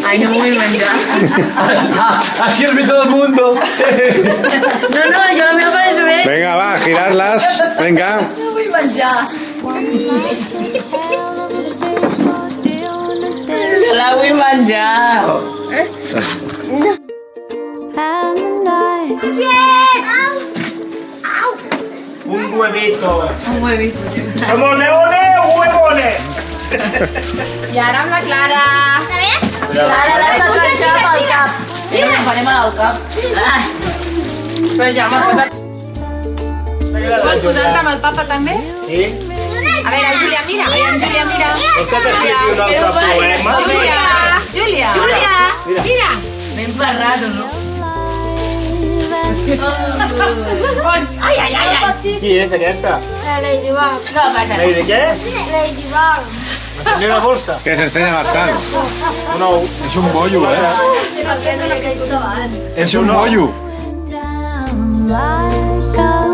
Ay, no vull menjar. Así es todo el mundo. No, no, jo la meva pareix bé. Venga, va, girarlas. Venga. No vull menjar. No la vull menjar. Un huevito. Un huevito. Somos leones o huevones. I ara amb la Clara. Clara, l'has de planxar pel cap. Mira, em faré mal al cap. Ai. Però ja m'ha posat... Vols posar-te amb el papa també? Sí. A veure, Júlia, mira. Júlia, mira. Pot que t'expliqui un altre poema? Júlia. Mira. Ben parrat, o no? Ai, ai, ai, ai. Qui és aquesta? Ladybug. No, passa. ¿De qué? Ladybug. ¿Enseña una bolsa? Que se enseña bastant. No. És un bollo, Per què no li ha caigut abans? És un bollo. Down like a